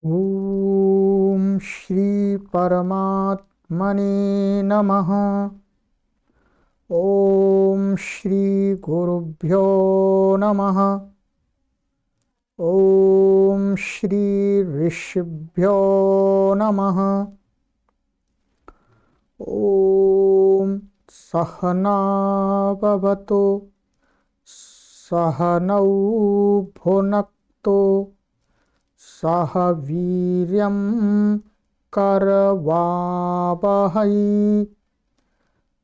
ओम श्री परमात्मने नमः। ओम श्री गुरुभ्यो नमः। ओम श्री ऋषिभ्यो नमः। ओम सहना भवतु सहनौ भुनक्तु सह वीर्यं करवावहै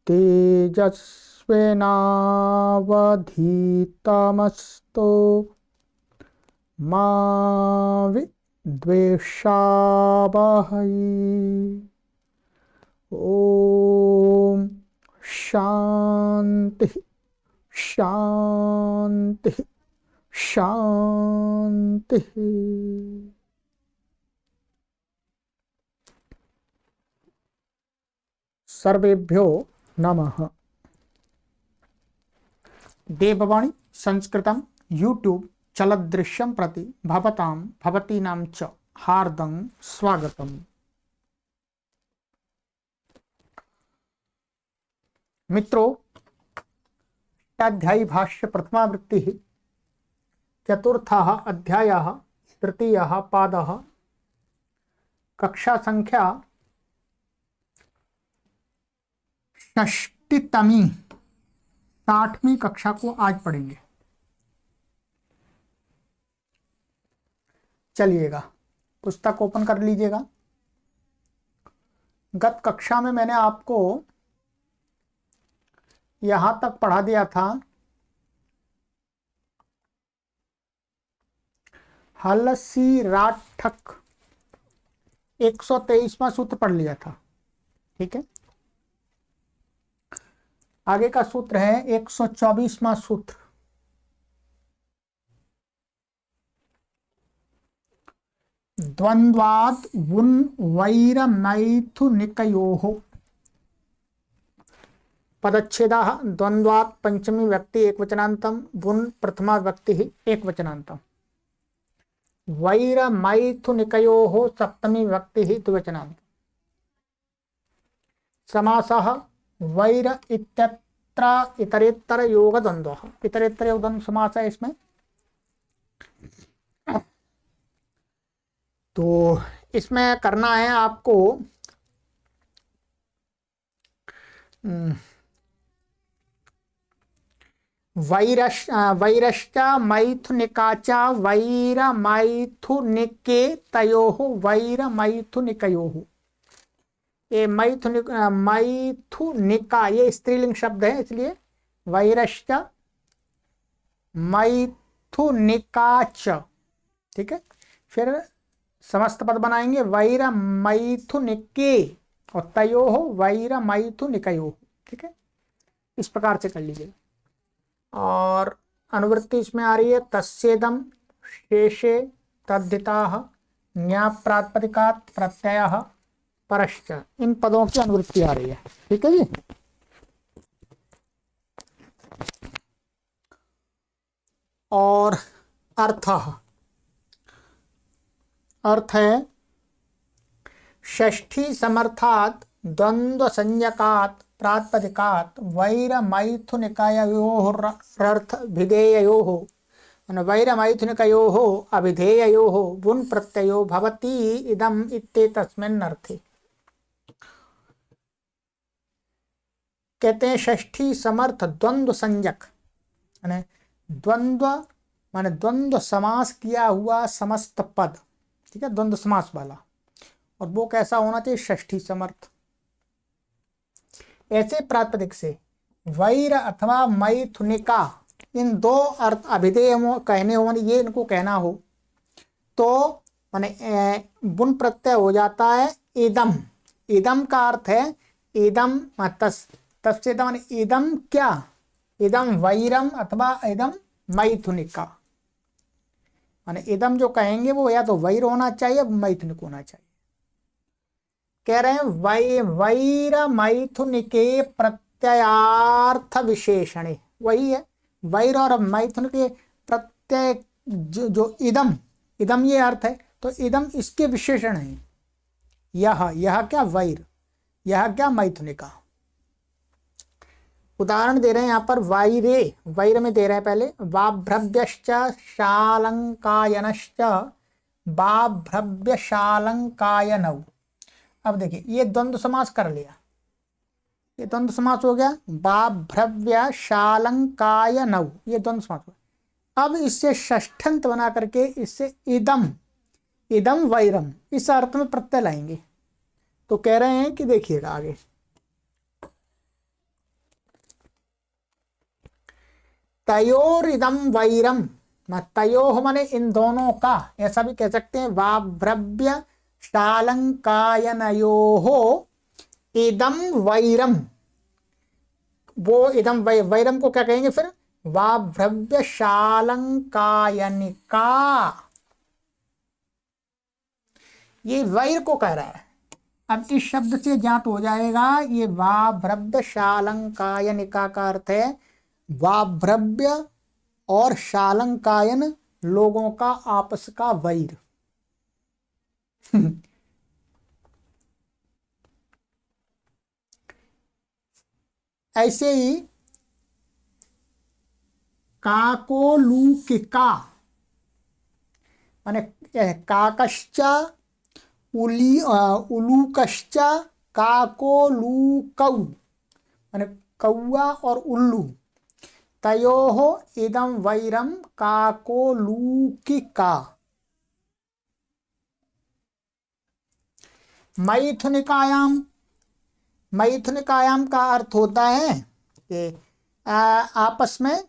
तेजस्विनावधीतमस्तु मा विद्वेषावहै। ओम शांति शांति शांति। सर्वेभ्यो नमः। देववाणी संस्कृतं यूट्यूब चलदृश्यं प्रति भवतां भवतीनां च हार्दं स्वागतम्। मित्रों, अध्यायी भाष्य प्रथमावृत्ति चतुर्थः अध्यायः तृतीयः पादः कक्षा संख्या षष्टितमी 60वीं कक्षा को आज पढ़ेंगे। चलिएगा, पुस्तक ओपन कर लीजिएगा। गत कक्षा में मैंने आपको यहां तक पढ़ा दिया था, हलसीराठक 123वां सूत्र पढ़ लिया था। ठीक है, आगे का सूत्र है 124वां सूत्र। द्वंद्वाद वुन वैर मैथुनिकयोः पदच्छेदाः द्वंद्वात् पंचमी व्यक्ति एकवचनान्तं वुन प्रथमा व्यक्ति एकवचनान्तं वैर मैथुनिकयोः सप्तमी व्यक्ति द्विवचनान्तं समासः वैर इत्यत्र इतरेतर योग द्वंद्वः। इतरेतर योग द्वंद्व समास है इसमें। तो इसमें करना है आपको वैरश्च मैथुनिकाच वैर मैथुनिके तयोः वैर मैथुनिकयोः। ये मैथुनिका ये स्त्रीलिंग शब्द है, इसलिए वैरश्च मैथुनिकाच। ठीक है, फिर समस्त पद बनाएंगे वैर मैथुनिके और तयोः वैर मैथुनिकयोः। ठीक है, इस प्रकार से कर लीजिए। और अनुवृत्ति इसमें आ रही है तस्येदम शेषे तद्धिताः न्या प्रातिपदिकात् प्रत्ययः परश्च। इन पदों की अनुवृत्ति आ रही है। ठीक है जी। और अर्थ है षष्ठी समर्थात् द्वंद्व संज्ञकात् प्रातिपदिकात् वैर मैथुनिकयोः अर्थ भिधेययोः वैर मैथुनिकयोः अभिधेययोः वुन् प्रत्ययो भवति इदम् इत्येतस्मिन् अर्थे। कहते हैं षष्ठी समर्थ द्वंद्व संज्ञक माने द्वंद्व माने द्वंद्व समास किया हुआ समस्त पद। ठीक है, द्वंद्व समास वाला, और वो कैसा होना चाहिए? षष्ठी समर्थ। ऐसे प्रातिपदिक से वैर अथवा मैथुनिका इन दो अर्थ अभिधेय कहने हो, ये इनको कहना हो तो माने बुन प्रत्यय हो जाता है इदम। इदम का अर्थ है इदम तस्येदम माने इदम क्या? इदम वैरम अथवा इदम मैथुनिका। माने इदम जो कहेंगे वो या तो वैर होना चाहिए मैथुनिक होना चाहिए। कह रहे हैं वैर मैथुनिके प्रत्ययार्थ विशेषणे, वही है वैर और मैथुन के प्रत्यय जो इदम ये अर्थ है तो इदम इसके विशेषण है। यह क्या वैर, यह क्या मैथुनिका। उदाहरण दे रहे हैं यहाँ पर वैरे, वैर में दे रहे हैं पहले वाभ्रव्यश्च शालंकायनश्च वाभ्रव्यशालंकायनौ। अब देखिए ये द्वंद्व समास कर लिया, ये द्वंद्व समास हो गया वाभ्रव्यशालंकायनौ, ये द्वंद्व समास हो गया। अब इससे षष्ठंत बना करके इससे इदम, इदम वैरम इस अर्थ में प्रत्यय लाएंगे। तो कह रहे हैं कि देखिएगा आगे, तयोर इदम वैरम, तयोह माने इन दोनों का, ऐसा भी कह सकते हैं वाभ्रव्य शालंकायनयोः इदम वैरम। वो इदम वैरम को क्या कहेंगे फिर, वाभ्रव्य शालंकायनिका, ये वैर को कह रहा है। अब इस शब्द से ज्ञात हो जाएगा ये वाभ्रव्य शालंकायनिका का अर्थ है वाभ्रव्य और शालंकायन लोगों का आपस का वैर। ऐसे ही काकोलूकिका माने काकश्च उलूकश्च काकोलूकौ माने कौआ और उल्लू, तयोः इदं वैरम काकोलूकिका। मैथुनिकायाम, मैथुनिकायाम का अर्थ होता है कि आपस में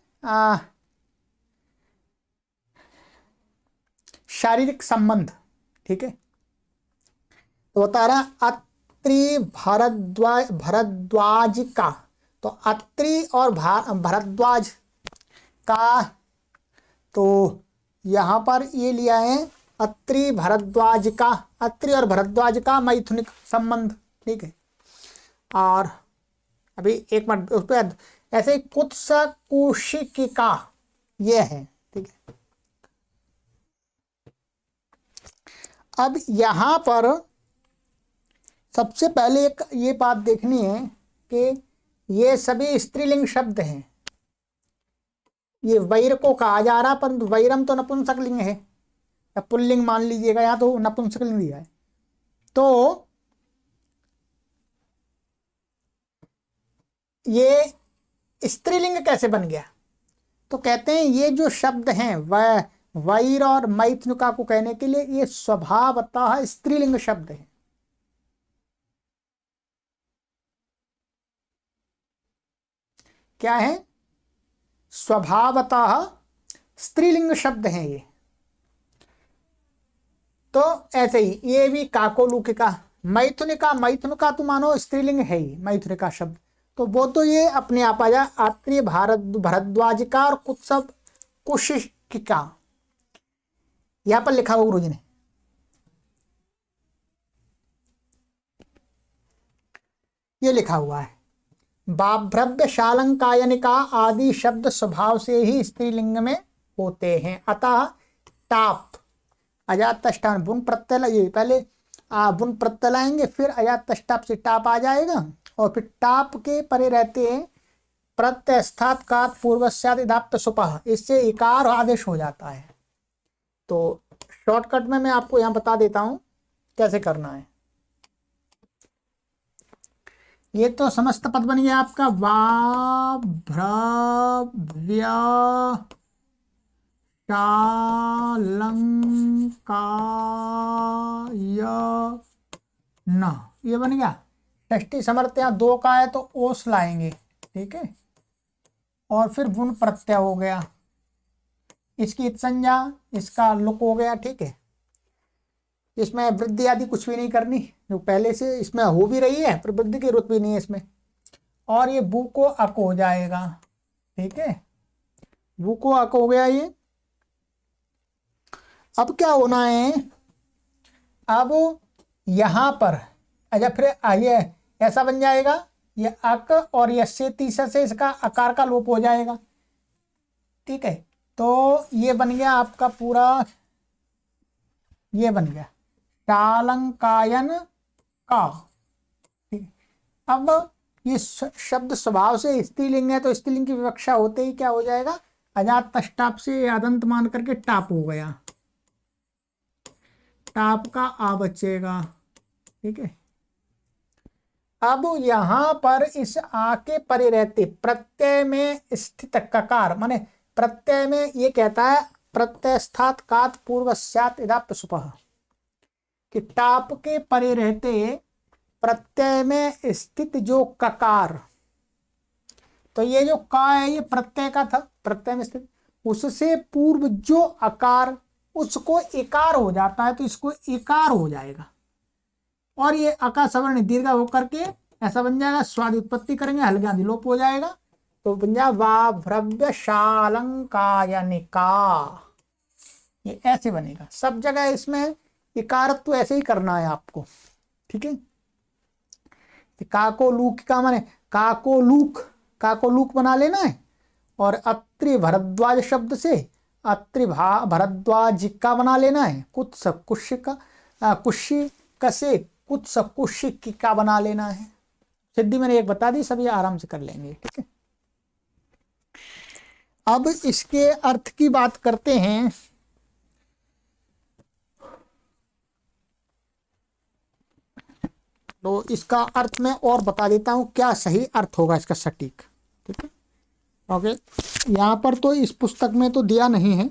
शारीरिक संबंध, ठीक है। तो बता रहा अत्रि भरद्वाज का, तो अत्रि और भरद्वाज का, तो यहां पर ये लिया है अत्रि भरद्वाज का, अत्रि और भरद्वाज का मैथुनिक संबंध, ठीक है। और अभी एक मिनट उस पर ऐसे कुत्स कुशिका ये है, ठीक है। अब यहां पर सबसे पहले एक ये बात देखनी है कि ये सभी स्त्रीलिंग शब्द हैं। ये वैर को कहा जा रहा, परंतु वैरम तो नपुंसकलिंग है या पुल्लिंग मान लीजिएगा, यहाँ तो नपुंसकलिंग दिया है। तो ये स्त्रीलिंग कैसे बन गया, तो कहते हैं ये जो शब्द हैं वैर और मैथुनिका को कहने के लिए ये स्वभावतः स्त्रीलिंग शब्द है। क्या है, स्वभावतः स्त्रीलिंग शब्द हैं ये। तो ऐसे ही ये भी काकोलूकिका, मैथुनिका, मैथुनिका तो मानो स्त्रीलिंग है ही मैथुनिका शब्द, तो वो तो ये अपने आप आ जाए आत्रीय भरद्वाजिका और कुत्सव कुशिका। यहां पर लिखा हुआ गुरु जी ने, ये लिखा हुआ है बाभ्रव्य शालंकायनिका आदि शब्द स्वभाव से ही स्त्रीलिंग में होते हैं। अतः टाप अजात तष्टाप बुन प्रत्यय, ये पहले बुन प्रत्यय लाएंगे फिर अजात तष्टाप से टाप आ जाएगा, और फिर टाप के परे रहते हैं प्रत्यस्थात का पूर्वस्याद इदाप्त सुपह, इससे इकार आदेश हो जाता है। तो शॉर्टकट में मैं आपको यहाँ बता देता हूँ कैसे करना है। ये तो समस्त पद बन गया आपका वाभ्रव्य शालंकायन, ये बन गया। षष्ठी समर्थ यहाँ दो का है तो ओस लाएंगे, ठीक है, और फिर बुन प्रत्यय हो गया, इसकी इत्संज्ञा, इसका लुक हो गया, ठीक है। इसमें वृद्धि आदि कुछ भी नहीं करनी, जो पहले से इसमें हो भी रही है पर वृद्धि की जरूरत भी नहीं है इसमें। और ये बू को अक हो जाएगा, ठीक है, बू को अक हो गया ये। अब क्या होना है, अब यहां पर अच्छा फिर ये ऐसा बन जाएगा, ये अक और यस्य तीसरे से इसका आकार का लोप हो जाएगा, ठीक है। तो ये बन गया आपका पूरा ये बन गया शालंकायन का। ठीक है। अब ये शब्द स्वभाव से स्त्रीलिंग है, तो स्त्रीलिंग की विवक्षा होते ही क्या हो जाएगा, अजात तष्टाप से अदंत मान करके टाप हो गया, टाप का आ बचेगा। ठीक है। अब यहां पर इस आ के परे रहते प्रत्यय में स्थित ककार, माने प्रत्यय में ये कहता है प्रत्ययस्थात कात पूर्वस्यात् इदा प्रसुपः, कि टाप के परे रहते प्रत्यय में स्थित जो ककार, तो ये जो का है ये प्रत्यय का था, प्रत्यय में स्थित, उससे पूर्व जो अकार उसको इकार हो जाता है, तो इसको इकार हो जाएगा, और ये अका सवर्ण दीर्घ होकर के ऐसा बन जाएगा, स्वाद उत्पत्ति करेंगे, हल्का लोप हो जाएगा, तो बन जाए वाभ्रव्य शालंकायनिका। ये ऐसे बनेगा सब जगह, इसमें इकारत तो ऐसे ही करना है आपको। ठीक है। काको लूक का माने काको लूक बना लेना है, और अत्रि भरद्वाज शब्द से अत्रि भरद्वाज का बना लेना है, कुत्स कुश का कुशी कसे कुत्स कुशिक का बना लेना है। सिद्धि मैंने एक बता दी, सब ये आराम से कर लेंगे। ठीक है। अब इसके अर्थ की बात करते हैं। तो इसका अर्थ मैं और बता देता हूं, क्या सही अर्थ होगा इसका सटीक। ठीक है। ओके, यहां पर तो इस पुस्तक में तो दिया नहीं है,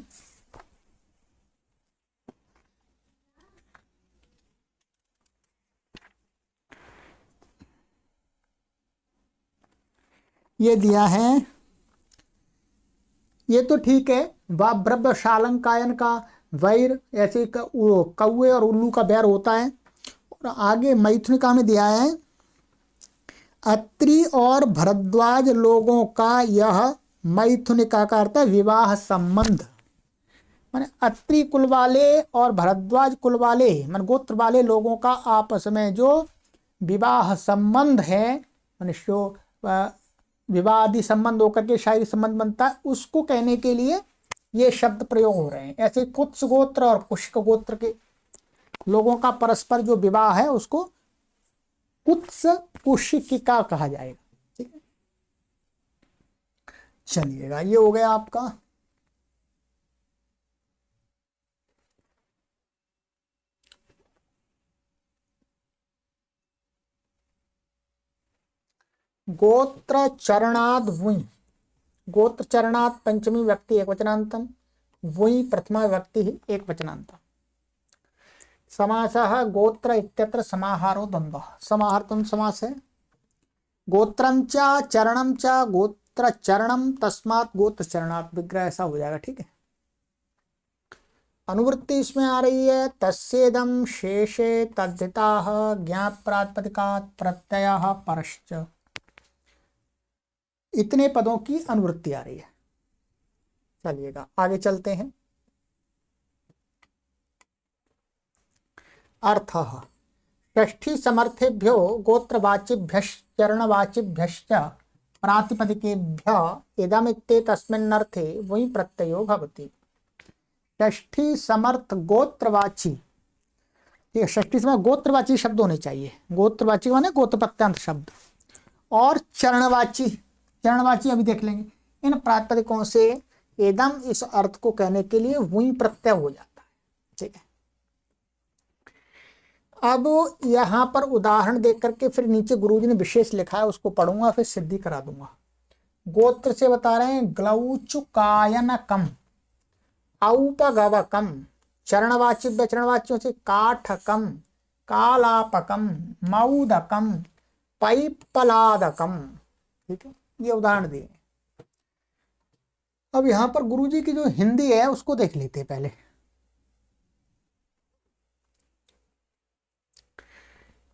ये दिया है, ये तो ठीक है। वाभ्रव्य शालंकायन का वैर, ऐसे कौए और उल्लू का बैर होता है। और आगे मैथुनिका में दिया है अत्रि और भरद्वाज लोगों का यह मैथुनिका का अर्थ है विवाह संबंध, माने अत्रि कुल वाले और भरद्वाज कुल वाले मान गोत्र वाले लोगों का आपस में जो विवाह संबंध है, माने जो विवाह आदि संबंध होकर के शारीरिक संबंध बनता है, उसको कहने के लिए ये शब्द प्रयोग हो रहे हैं। ऐसे कुत्स गोत्र और कुशक गोत्र के लोगों का परस्पर जो विवाह है उसको कुत्स कुशिकिका कहा जाएगा। ठीक है। चलिएगा, ये हो गया आपका। गोत्र चरणाद वुई, गोत्र चरणात् पंचमी व्यक्ति एक वचनांतम, वुई प्रथमा व्यक्ति एक वचनांतम। समासः गोत्र इत्यत्र समाहारो द्वंद्वः, समाहारतम समास है। गोत्रम च चरणम च गोत्र चरणम तस्मात् गोत्र चरणात् विग्रह, ऐसा हो जाएगा। ठीक है। अनुवृत्ति इसमें आ रही है तस्येदम शेषे तद्धिताः ज्ञात प्रातिपदिकात् प्रत्ययः परश्च, इतने पदों की अनुवृत्ति आ रही है। चलिएगा आगे चलते हैं। अर्थः षष्ठी समर्थेभ्यो गोत्रवाचिभ्यश्चरणवाचिभ्यश्च प्रातिपदिकेभ्य इदमित्येतस्मिन्नर्थे वही प्रत्ययो भवति। षष्ठी समर्थ गोत्रवाची, ठीक है, षष्ठी समय गोत्रवाची शब्द होने चाहिए, गोत्रवाची माने गोत्र प्रत्यंत शब्द, और चरणवाची, चरणवाची अभी देख लेंगे। इन प्रातिपदिकों से एकदम इस अर्थ को कहने के लिए वही प्रत्यय हो जाता है। ठीक है। अब यहां पर उदाहरण देख करके फिर नीचे गुरुजी ने विशेष लिखा है, उसको पढ़ूंगा फिर सिद्धि करा दूंगा। गोत्र से बता रहे हैं ग्लौचुकायनकम, औपगवकम, चरणवाची चरणवाचियों से काठकम, कालापकम, मऊदकम, पैपलादकम। ठीक है, ये उदाहरण दिए। अब यहां पर गुरुजी की जो हिंदी है उसको देख लेते हैं पहले।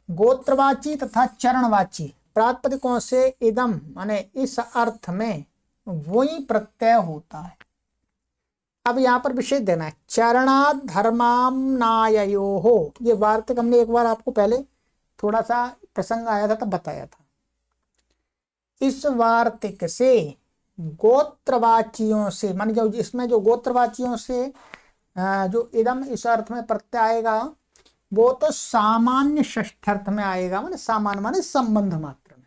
गोत्रवाची तथा चरणवाची प्रातिपदिकों से इदम माने इस अर्थ में वही प्रत्यय होता है। अब यहां पर विशेष देना है चरणात् धर्माम्नाययो हो, ये वार्तिक हमने एक बार आपको पहले थोड़ा सा प्रसंग आया था तब बताया था। इस वार्तिक से गोत्रवाचियों से मान जो इसमें जो गोत्रवाचियों से जो इदम इस अर्थ में प्रत्यय आएगा वो तो सामान्य षष्ठ्यर्थ में आएगा, माने सामान्य माने संबंध मात्र में,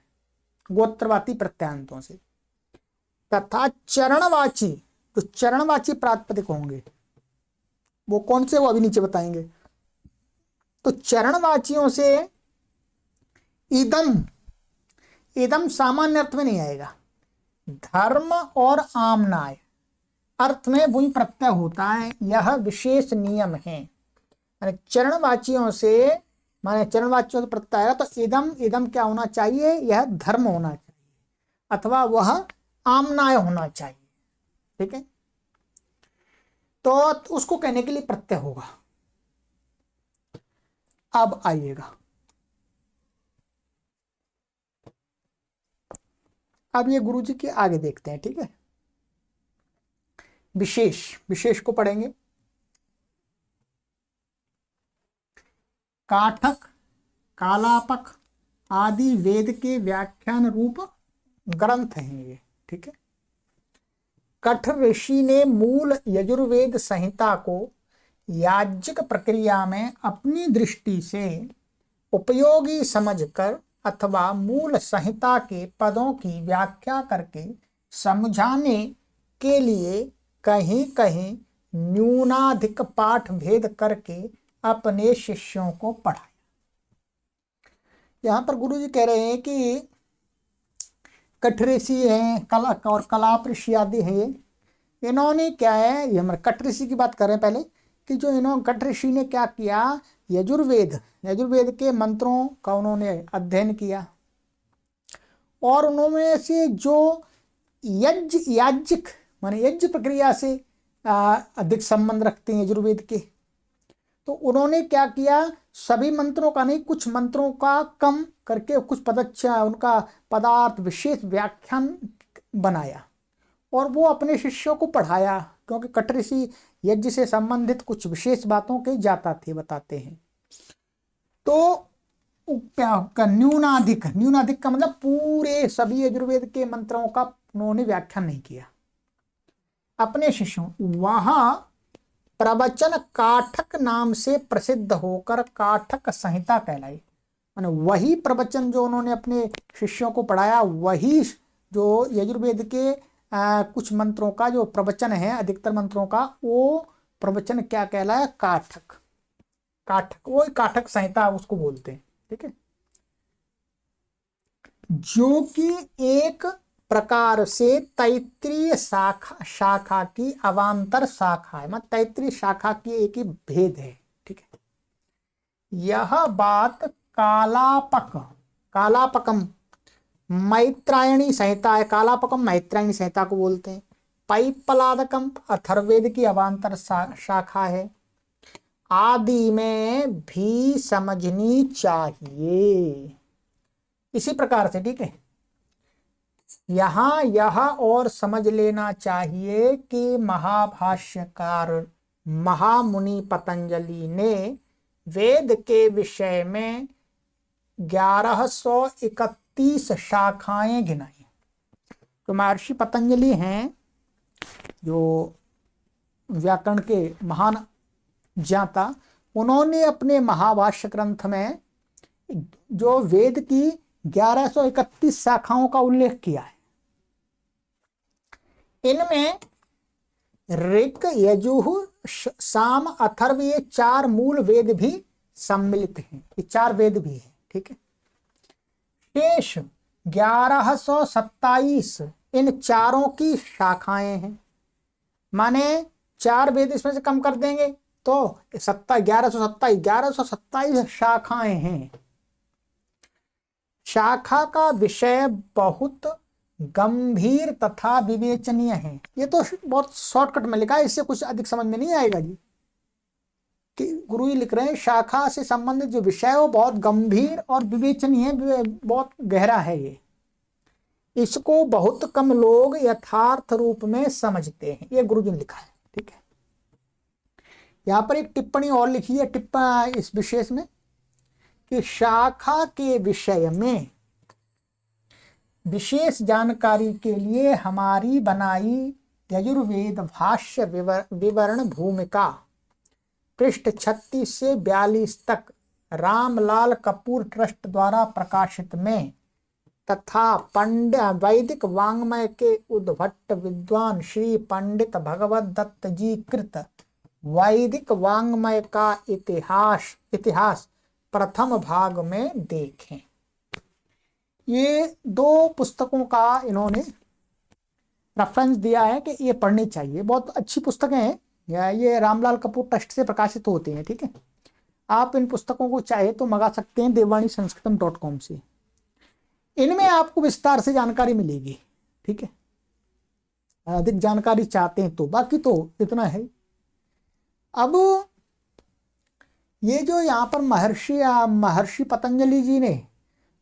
गोत्रवाती प्रत्यांतों से। तथा चरणवाची, जो चरणवाची प्रातिपदिक होंगे वो कौन से, वो अभी नीचे बताएंगे। तो चरणवाचियों से इदम, इदम सामान्य अर्थ में नहीं आएगा, धर्म और आमनाय अर्थ में वही प्रत्यय होता है, यह विशेष नियम है। माने चरणवाचियों से, माने चरणवाचियों से प्रत्यय आएगा तो इदम, इदम क्या होना चाहिए, यह धर्म होना चाहिए अथवा वह आमनाय होना चाहिए, ठीक है। तो उसको कहने के लिए प्रत्यय होगा। अब आइएगा, अब ये गुरुजी के आगे देखते हैं, ठीक है। विशेष, विशेष को पढ़ेंगे। काठक, कालापक आदि वेद के व्याख्यान रूप ग्रंथ हैं ये, ठीक है। कठ ऋषि ने मूल यजुर्वेद संहिता को याज्ञिक प्रक्रिया में अपनी दृष्टि से उपयोगी समझकर अथवा मूल संहिता के पदों की व्याख्या करके समझाने के लिए कहीं कहीं न्यूनाधिक पाठ भेद करके अपने शिष्यों को पढ़ाया। यहाँ पर गुरुजी कह रहे हैं कि कठ ऋषि हैं, कला और कलाप ऋषि आदि हैं, इन्होंने क्या है, ये हमारे कठ ऋषि की बात कर रहे हैं पहले, कि जो इन्होंने कठ ऋषि ने क्या किया, यजुर्वेद, यजुर्वेद के मंत्रों का उन्होंने अध्ययन किया और उन्होंने से जो याज्ञिक माने यज्ञ प्रक्रिया से अधिक संबंध रखते हैं यजुर्वेद के, तो उन्होंने क्या किया, सभी मंत्रों का नहीं, कुछ मंत्रों का कम करके कुछ पदच्छा उनका पदार्थ विशेष व्याख्यान बनाया और वो अपने शिष्यों को पढ़ाया, क्योंकि कठ ऋषि यज्ञ से संबंधित कुछ विशेष बातों के जाता थे, बताते हैं। तो न्यूनाधिक, न्यूनाधिक का मतलब पूरे सभी यजुर्वेद के मंत्रों का उन्होंने व्याख्यान नहीं किया अपने शिष्यों। वहां प्रवचन काठक नाम से प्रसिद्ध होकर काठक संहिता कहलाई, माने वही प्रवचन जो उन्होंने अपने शिष्यों को पढ़ाया, वही जो यजुर्वेद के कुछ मंत्रों का जो प्रवचन है, अधिकतर मंत्रों का, वो प्रवचन क्या कहलाया, काठक, काठक, वो काठक संहिता उसको बोलते हैं, ठीक है। जो कि एक प्रकार से तैत्रीय शाखा की अवांतर शाखा है, मतलब तैत्रीय शाखा की एक ही भेद है, ठीक है। यह बात कालापक, कालापकम मैत्रायणी संहिता है, कालापकम मैत्रायणी संहिता को बोलते हैं। पैप्पलादकम अथर्ववेद की अवांतर शाखा है, आदि में भी समझनी चाहिए इसी प्रकार से, ठीक है। यहां यह और समझ लेना चाहिए कि महाभाष्यकार महामुनि पतंजलि ने वेद के विषय में 1131 शाखाएं गिनाई। तो महर्षि पतंजलि हैं जो व्याकरण के महान ज्ञाता, उन्होंने अपने महाभाष्य ग्रंथ में जो वेद की 1131 शाखाओं का उल्लेख किया है। इनमें ऋक, यजुः, साम, अथर्व, ये 4 मूल वेद भी सम्मिलित हैं, ये 4 वेद भी हैं, ठीक है। शेष 1127 इन चारों की शाखाएं हैं, माने 4 वेद इसमें से कम कर देंगे तो 1127 शाखाएं हैं। शाखा का विषय बहुत गंभीर तथा विवेचनीय है। ये तो बहुत शॉर्टकट में लिखा है, इससे कुछ अधिक समझ में नहीं आएगा जी, कि गुरु जी लिख रहे हैं शाखा से संबंधित जो विषय है वो बहुत गंभीर और विवेचनीय, बहुत गहरा है ये, इसको बहुत कम लोग यथार्थ रूप में समझते हैं, ये गुरु जी ने लिखा है, ठीक है। यहाँ पर एक टिप्पणी और लिखी है, इस विशेष में, कि शाखा के विषय में विशेष जानकारी के लिए हमारी बनाई यजुर्वेद भाष्य विवरण भूमिका पृष्ठ 36 से 42 तक रामलाल कपूर ट्रस्ट द्वारा प्रकाशित में तथा वैदिक वाङ्मय के उद्भट्ट विद्वान श्री पंडित भगवत दत्त जी कृत वैदिक वाङ्मय का इतिहास प्रथम भाग में देखें। ये दो पुस्तकों का इन्होंने रेफरेंस दिया है कि ये पढ़नी चाहिए, बहुत अच्छी पुस्तकें हैं, या ये रामलाल कपूर ट्रस्ट से प्रकाशित होते हैं। ठीक है, आप इन पुस्तकों को चाहे तो मंगा सकते हैं देववाणीसंस्कृतम.com से। इनमें आपको विस्तार से जानकारी मिलेगी। ठीक है, अधिक जानकारी चाहते हैं तो, बाकी तो इतना है। अब ये जो यहाँ पर महर्षि पतंजलि जी ने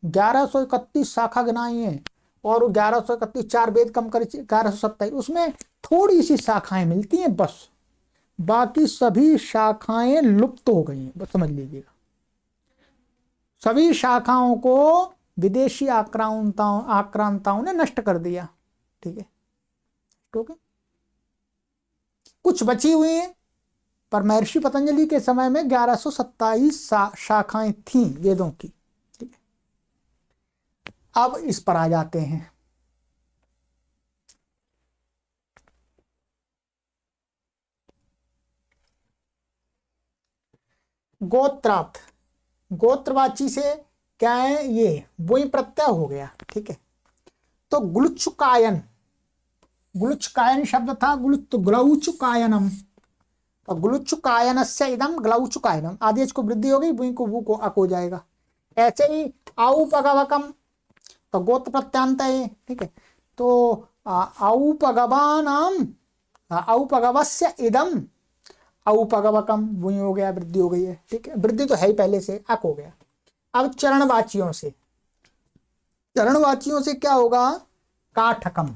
1131 शाखा गिनाई है और 1131 4 वेद कम कर 1127, उसमें थोड़ी सी शाखाएं मिलती हैं बस, बाकी सभी शाखाएं लुप्त हो गई हैं, बस समझ लीजिएगा। सभी शाखाओं को विदेशी आक्रांताओं ने नष्ट कर दिया। ठीक है, ठीक है, कुछ बची हुई हैं, पर महर्षि पतंजलि के समय में 1127 शाखाएं थीं वेदों की। ठीक है, अब इस पर आ जाते हैं। गोत्रार्थ, गोत्रवाची से क्या है, ये वही प्रत्यय हो गया। ठीक है, तो ग्लुचुकायन शब्द था ग्लौचुकायनम, और ग्लुचुकायनस्य इदम ग्लौचुकायनम, आदेश को वृद्धि हो गई, बुई को वू को अक हो जाएगा। ऐसे ही औपगवकम, तो गोत्र प्रत्यांत है। ठीक है, तो औपगवानाम औपगवस्य इदम औपगवकम, बुई हो गया, वृद्धि हो गई है। ठीक है, वृद्धि तो है ही पहले से, अक हो गया। अब चरणवाचियों से क्या होगा, काठकम,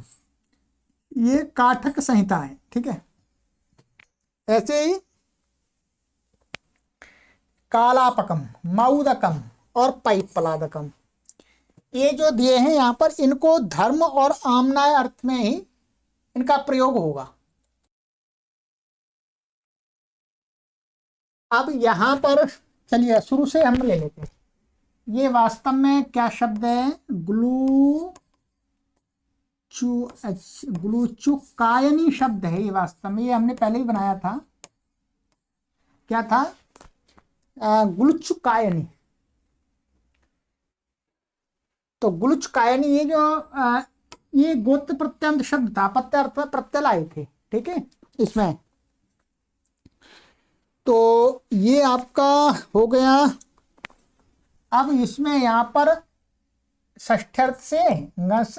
ये काठक संहिता है। ठीक है, ऐसे ही कालापकम, मऊदकम और पैप्पलादकम, ये जो दिए हैं यहाँ पर, इनको धर्म और आमनाय अर्थ में ही इनका प्रयोग होगा। अब यहाँ पर चलिए शुरू से हम ले लेते हैं। ये वास्तव में क्या शब्द है, ग्लूचुकायनी शब्द है ये वास्तव में, ये हमने पहले ही बनाया था। क्या था, ग्लुचुकायनी। तो ग्लुचुकायनी ये जो ये गोत्र प्रत्यंत शब्द था, प्रत्यय अर्थ में प्रत्यय लाए थे। ठीक है, इसमें तो ये आपका हो गया। अब इसमें यहाँ पर षष्ठ्यर्थ से नस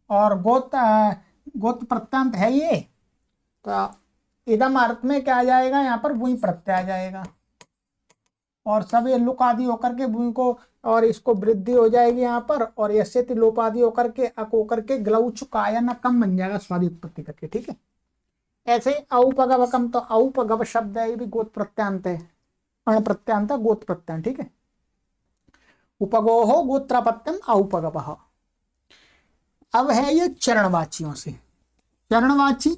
और गोत्र प्रत्यंत है ये, तो इदम अर्थ में क्या आ जाएगा, यहाँ पर वही प्रत्यय आ जाएगा, और सब ये लुक आदि होकर के वही को, और इसको वृद्धि हो जाएगी यहाँ पर, और यस्य लोप आदि होकर के अक होकर के ग्लौचुकायन कम बन जाएगा स्वादि उत्पत्ति करके। ठीक है, ऐसे ही औपगवकम, तो औपगव शब्द है, ये भी गोत्र प्रत्यांत है, अण प्रत्यांत गोत्र प्रत्यांत। ठीक है, उपगोहो गोत्रापत्यम औपगवः। अब है ये चरणवाचियों से। चरणवाची,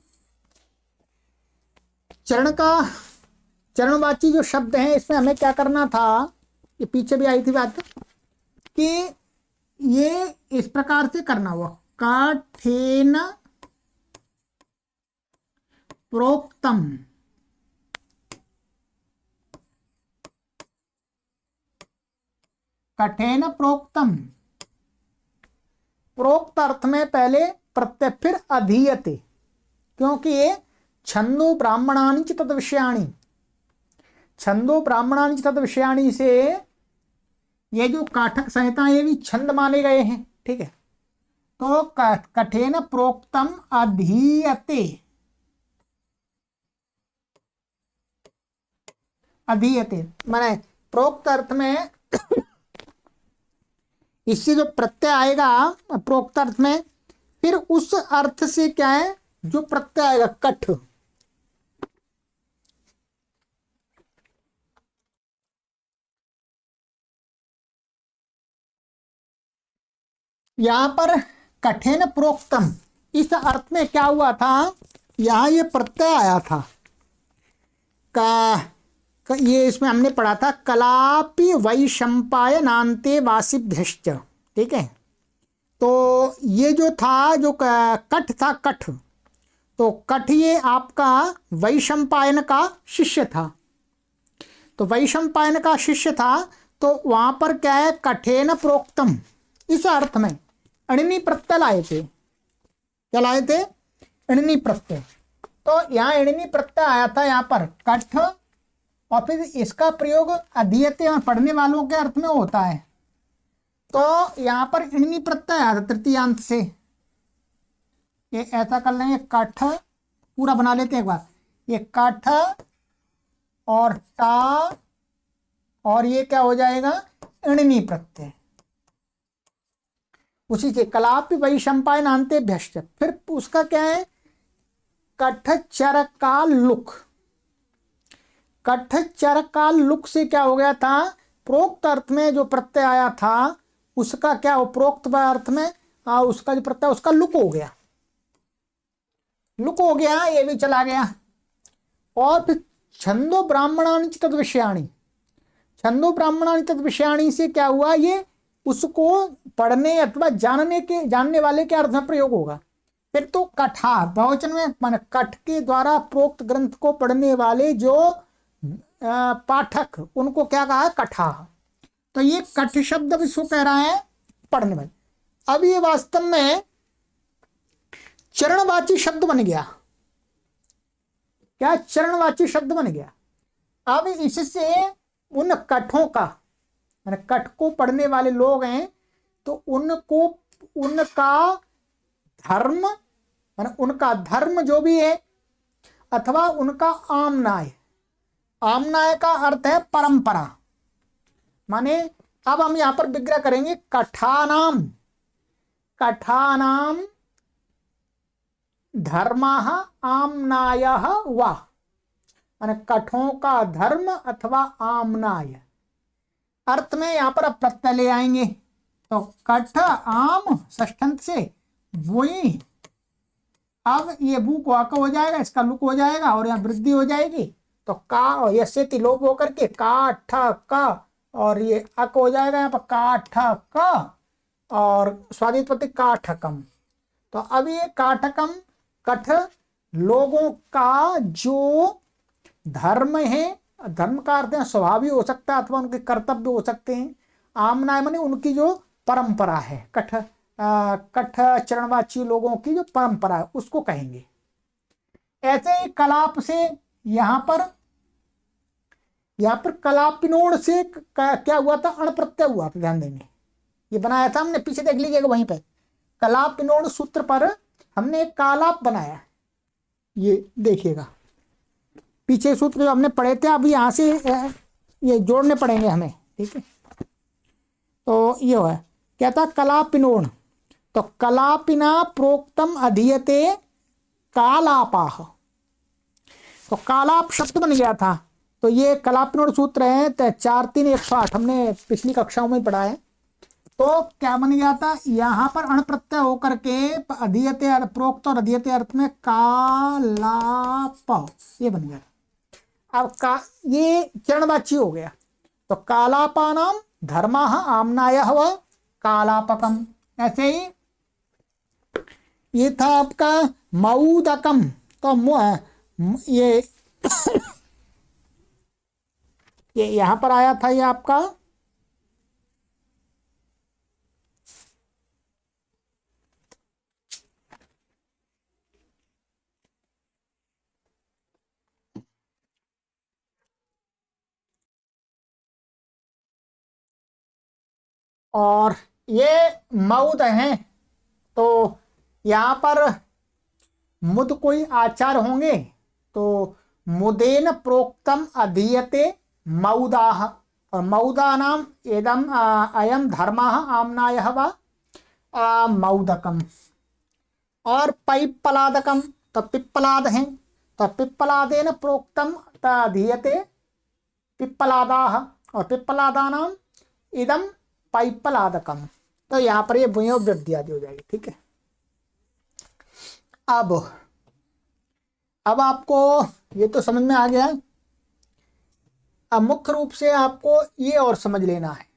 चरणवाची जो शब्द है, इसमें हमें क्या करना था, ये पीछे भी आई थी बात कि ये इस प्रकार से करना हुआ, काठेन प्रोक्तम, कठेन प्रोक्तम, प्रोक्त अर्थ में पहले प्रत्यय फिर अधीयते, क्योंकि ये छंदो ब्राह्मणानि च तद विषयाणि, छंदो ब्राह्मणानि च तद विषयाणि से ये जो काठक संहिता ये भी छंद माने गए हैं। ठीक है, तो कठेन प्रोक्तम अधीयते, अधीयते माने प्रोक्त अर्थ में इससे जो प्रत्यय आएगा प्रोक्त अर्थ में, फिर उस अर्थ से क्या है जो प्रत्यय आएगा कठ, यहां पर कठिन प्रोक्तम, इस अर्थ में क्या हुआ था, यहां ये प्रत्यय आया था का ये इसमें हमने पढ़ा था कलापि वैशंपायनान्ते वासिभ्यश्च, ठीक है। तो ये जो था, जो कठ था, कठ, तो कठ ये आपका वैशंपायन का शिष्य था। तो वैशंपायन का शिष्य था, तो वहां पर क्या है, कठेन प्रोक्तम, इस अर्थ में अणिनि प्रत्यय लाए थे। क्या लाए थे? अणिनि प्रत्यय। तो यहाँ अणिनि प्रत्यय आया था यहाँ पर कठ, और फिर इसका प्रयोग अधीयते और पढ़ने वालों के अर्थ में होता है। तो यहाँ पर अणिनि प्रत्यय आया था तृतीयांत से। ये ऐसा कर लेंगे, कठ पूरा बना लेते हैं एक बार। ये कठ और टा, और ये क्या हो जाएगा, अणिनि प्रत्यय। उसी से कलापि वैशंपायनान्ते भ्यश्च, फिर उसका क्या है, कठ चर का लुक। कठ चर का लुक से क्या हो गया था, प्रोक्त अर्थ में जो प्रत्यय आया था उसका क्या, उपरोक्त अर्थ में उसका जो प्रत्यय, उसका लुक हो गया। लुक हो गया, ये भी चला गया। और फिर छंदो ब्राह्मणानि तद विषयाणि, छंदो ब्राह्मणानि तद विषयाणि से क्या हुआ, ये उसको पढ़ने अथवा जानने वाले के अर्थ में प्रयोग होगा। फिर तो कठा बहुवचन में, मान कठ के द्वारा प्रोक्त ग्रंथ को पढ़ने वाले जो पाठक, उनको क्या कहा है, कठा। तो ये कठ शब्द भी इसको कह रहा है पढ़ने वाले। अब ये वास्तव में चरणवाची शब्द बन गया। क्या, चरणवाची शब्द बन गया। अब इससे उन कठों का, मैंने कठ को पढ़ने वाले लोग हैं, तो उनको उनका धर्म, माने उनका धर्म जो भी है, अथवा उनका आमनाय, आमनाय का अर्थ है परंपरा। माने अब हम यहां पर विग्रह करेंगे, कठानाम, कठानाम धर्मः आमनायः वा, माने कठों का धर्म अथवा आमनाय अर्थ में यहां पर अब प्रत्यय ले आएंगे। तो कठ आम षष्ठंत से वही, अब ये बू को आक हो जाएगा, इसका लुक हो जाएगा, और यहाँ वृद्धि हो जाएगी। तो का और यसे तिलोप होकर के का ठा का, और ये अक हो जाएगा यहाँ पर काठ का, और स्वादित प्रतीक काठकम। तो अब ये काठकम, कठ लोगों का जो धर्म है, धर्म का अर्थ है स्वभाव भी हो सकता है अथवा उनके कर्तव्य हो सकते हैं। आमनाय माने उनकी जो परंपरा है, कठ चरणवाची लोगों की जो परंपरा है उसको कहेंगे। ऐसे ही कलाप से यहाँ पर कलापिनोड़ से क्या हुआ था, अण प्रत्यय हुआ था, ध्यान देंगे। ये बनाया था हमने, पीछे देख लीजिएगा वहीं पर कलापिनोड़ सूत्र पर हमने एक कालाप बनाया, ये देखिएगा पीछे सूत्र जो हमने पढ़े थे, अब यहाँ से ये जोड़ने पड़ेंगे हमें, ठीक है। तो ये है, क्या था, कलापिनोण। तो कलापिना प्रोक्तम अधीयते कालापाह, तो कालाप शब्द बन गया था। तो ये कलापिनोण सूत्र है, तो 4-3-108 हमने पिछली कक्षाओं में पढ़ा है। तो क्या बन गया था, यहाँ पर अण प्रत्यय होकर के अधीयते प्रोक्त और अधीयते अर्थ में कालाप, ये बन गया। अब का ये चरणवाची हो गया। तो कालापानाम धर्मः आमनायः व कालापकम। ऐसे ही ये था आपका मऊदकम। तो ये ये यहां पर आया था, ये आपका और ये मऊद हैं। तो यहाँ पर मुद कोई आचार होंगे, तो मुदेन प्रोक्तम अधीयते मऊदाह, और मऊदा नाम एदम अयम धर्मः आमनायः व मऊदकम। और पैप्पलादकम, तो पिप्पलाद हैं, तो पिप्पलादेन प्रोक्तम अधीयते पिप्पलादाह, और पिप्पलादा नाम इदम पैप्पलादकम। तो यहाँ पर ये भूयो वृद्धि आदि हो जाएगी, ठीक है। अब आपको ये तो समझ में आ गया। अब मुख्य रूप से आपको ये और समझ लेना है,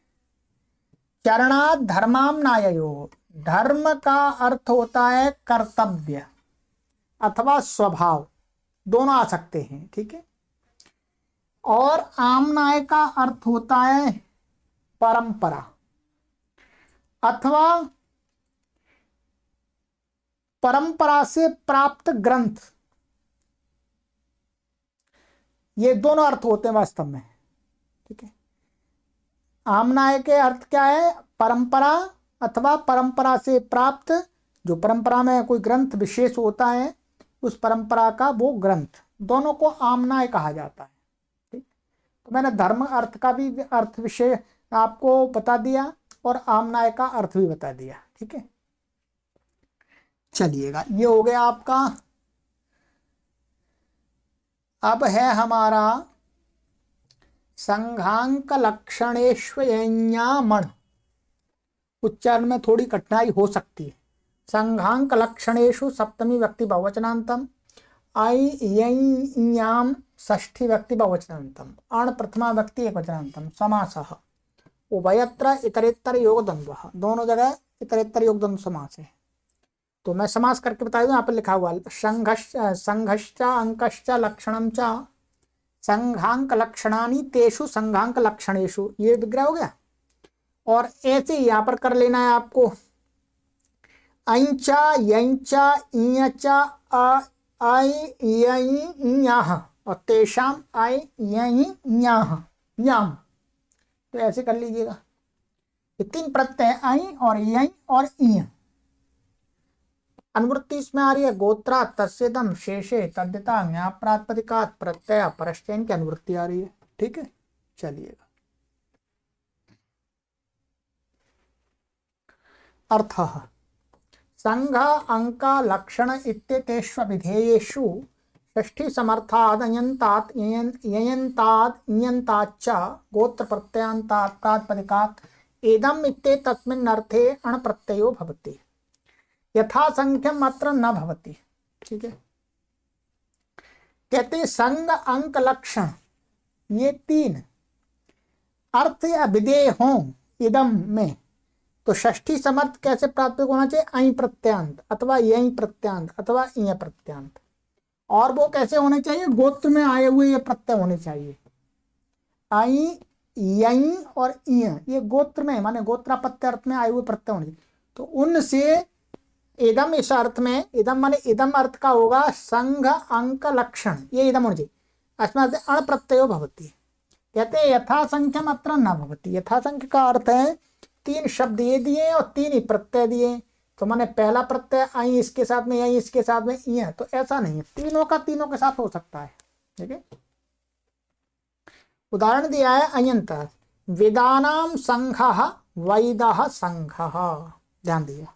चरणात् धर्माम नाययो, धर्म का अर्थ होता है कर्तव्य अथवा स्वभाव, दोनों आ सकते हैं, ठीक है। और आमनाय का अर्थ होता है परंपरा अथवा परंपरा से प्राप्त ग्रंथ, ये दोनों अर्थ होते हैं वास्तव में, ठीक है। आमनाय के अर्थ क्या है, परंपरा अथवा परंपरा से प्राप्त, जो परंपरा में कोई ग्रंथ विशेष होता है उस परंपरा का वो ग्रंथ, दोनों को आमनाय कहा जाता है, ठीक। तो मैंने धर्म अर्थ का भी अर्थ विषय आपको बता दिया और आमनाय का अर्थ भी बता दिया, ठीक है। चलिएगा, ये हो गया आपका। अब है हमारा संघांक लक्षणेष्वयञामण, उच्चारण में थोड़ी कठिनाई हो सकती है। संघांक लक्षणेषु सप्तमी व्यक्ति बहुवचनांतम, आई यम षष्ठी व्यक्ति बहुवचनांतम, अण प्रथमा व्यक्ति एकवचनांतम, समासः उभयत्र इतरेतर योग द्वंद्वः, दोनों जगह इतरेतर योग द्वंद्व समास है। तो मैं समास करके बता दूं, यहाँ पर लिखा हुआ संघश्च अंकश्च लक्षणम च संघांक लक्षणानि तेषु संघांक लक्षणेषु, ये विग्रह हो गया। और ऐसे ही यहाँ पर कर लेना है आपको, ऐंचा यंचा इयचा आई यह और तेषाम आई यह याम, तो ऐसे कर लीजिएगा। ये तीन प्रत्यय आई और यई और इय। अनुवृत्ति इसमें आ रही है गोत्रा तस्येदम शेषे तद्यता ज्ञा प्रातिपदिकात् प्रत्यय परश्चैन की अनुवृत्ति आ रही है, ठीक है। चलिएगा, अर्थः संघ अंक लक्षण इत्येतेषु विधेयेषु षष्ठी समर्थाद् अयन्तात् ययन्ताद् इयन्ताच्च गोत्र प्रत्ययान्तात् प्रातिपदिकात् एदम् इत्येतस्मिन् अर्थे अण प्रत्ययो भवति, यथा संख्यम अत्र न भवति, ठीक है। कहते संघ अंक लक्षण ये तीन अर्थ या विधेय हों इदम में, तो षष्ठी समर्थ कैसे प्राप्त होना चाहिए, ऐ प्रत्यांत अथवा यई प्रत्यांत अथवा इय प्रत्यांत, और वो कैसे होने चाहिए, गोत्र में आए हुए ये प्रत्यय होने चाहिए। आई यई और इय ये गोत्र में माने गोत्रापत्य अर्थ में आए हुए प्रत्यय होने चाहिए। तो उनसे इदम, इस अर्थ में इदम माने इदम अर्थ का होगा संघ अंक लक्षण, ये इदम होने चाहिए। अस्मात् अण प्रत्ययो भवति, कहते हैं यथा संख्यम अत्र न भवति। यथा संख्य का अर्थ है तीन शब्द ये दिए और तीन ही प्रत्यय दिए, तो माने पहला प्रत्यय आई इसके साथ में यही इसके साथ में इय, तो ऐसा नहीं है, तीनों का तीनों के साथ हो सकता है, ठीक है। उदाहरण दिया है अयंत वेदानाम संघः वैदः संघः, ध्यान दिया,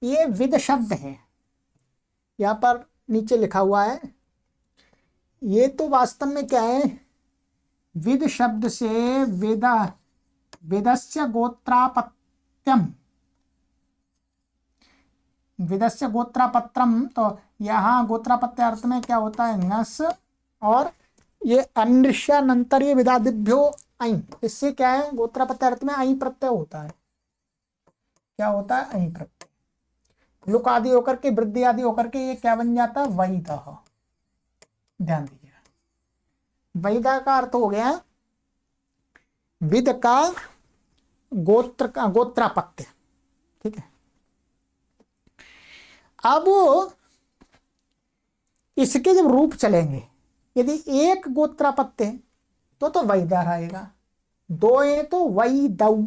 ये विद शब्द है, यहाँ पर नीचे लिखा हुआ है। ये तो वास्तव में क्या है, विद शब्द से वेदस्य गोत्रापत्यम, वेदस्य गोत्रापत्रम, तो यहाँ गोत्रापत्य अर्थ में क्या होता है नस, और ये अनिश्यानंतर ये विदादिभ्यो ऐ, इससे क्या है गोत्रापत्य अर्थ में ऐ प्रत्यय होता है। क्या होता है ऐ प्रत्यय, लुक आदि होकर के वृद्धि आदि होकर के ये क्या बन जाता है वैदः, ध्यान दीजिए। वैदः का अर्थ हो गया विद का गोत्र का गोत्रापत्य, ठीक है। अब इसके जब रूप चलेंगे, यदि एक गोत्रापत्य तो वैदः रहेगा, दो है तो वैदौ,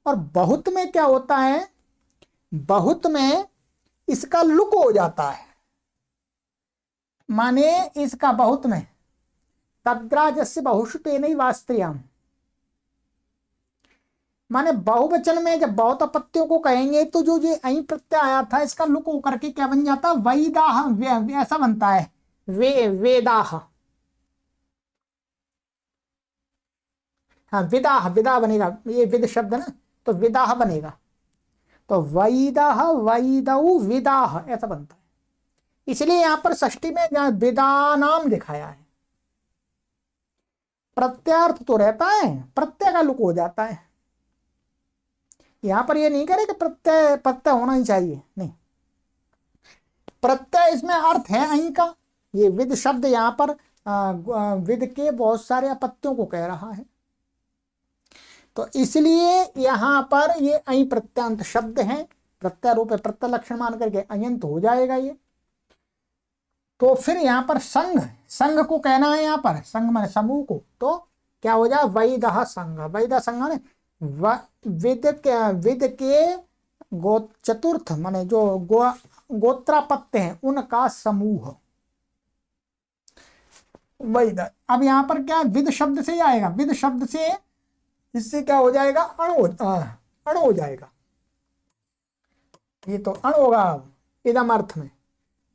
और बहुत में क्या होता है, बहुत में इसका लुक हो जाता है, माने इसका बहुत में तद्राजस्य बहुषु तेन वास्त्रियाम, माने बहुवचन में जब बहुत अपत्यों को कहेंगे तो जो ये ऐ प्रत्यय आया था इसका लुक होकर के क्या बन जाता है वैदाह, ऐसा बनता है वेदाह, हाँ विदाह, विदा बनेगा, ये विद शब्द ना, तो विदाह बनेगा, तो वैदाह वैदौ विदाह ऐसा बनता है। इसलिए यहां पर षष्ठी में विदानाम दिखाया है, प्रत्ययार्थ तो रहता है, प्रत्यय का लुक हो जाता है। यहां पर ये नहीं करे कि प्रत्यय प्रत्यय होना ही चाहिए, नहीं, प्रत्यय इसमें अर्थ है अहीं का। ये विद शब्द यहां पर विद के बहुत सारे अपत्यों को कह रहा है, तो इसलिए यहां पर ये अहीं प्रत्यांत शब्द है, प्रत्यय रूप है, प्रत्यय लक्षण मान करके अयंत हो जाएगा ये। तो फिर यहां पर संघ, संघ को कहना है, यहां पर संघ माने समूह को, तो क्या हो जाए, वैदह संघ, वैदह संघ ने विद के चतुर्थ माने जो गोत्रापत्य हैं उनका समूह वैद। अब यहां पर क्या विद शब्द से ही आएगा, विद शब्द से इससे क्या हो जाएगा, अण हो जाएगा, ये तो अण होगा इदम अर्थ में,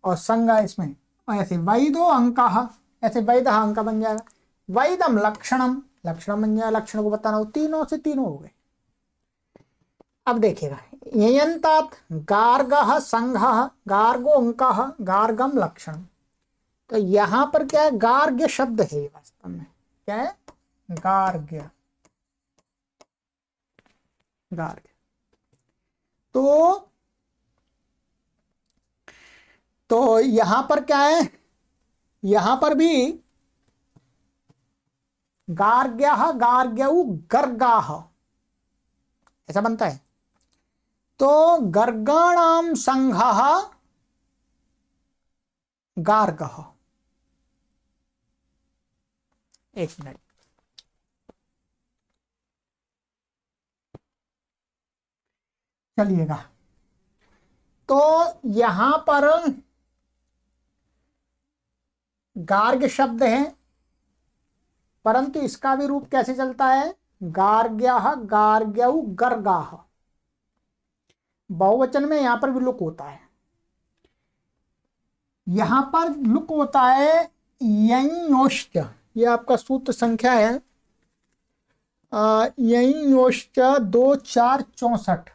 और संज्ञा इसमें, और ऐसे वैदो अंक, ऐसे वैद अंक बन जाएगा, वैदम लक्षणम, लक्षणम बन जाएगा, लक्षण को बताना हो, तीनों से तीनों हो गए। अब देखिएगा, ययंतात गार्गः संघः गार्गो अंकः गार्गम लक्षणम, तो यहां पर क्या है, गार्ग्य शब्द है वास्तव में, क्या है, गार्ग्य, गार्ग्य। तो यहां पर क्या है, यहां पर भी गार्ग्यः गार्ग्यौ गर्गाः ऐसा बनता है, तो गर्गाणाम संघः गार्गः। एक मिनट, चलिएगा, तो यहां पर गार्ग्य शब्द है, परंतु इसका भी रूप कैसे चलता है, गार्ग्यः गार्ग्यौ गर्गाः, बहुवचन में यहां पर भी लुक होता है, यहां पर लुक होता है यञोश्च, ये आपका सूत्र संख्या है यञोश्च 2464,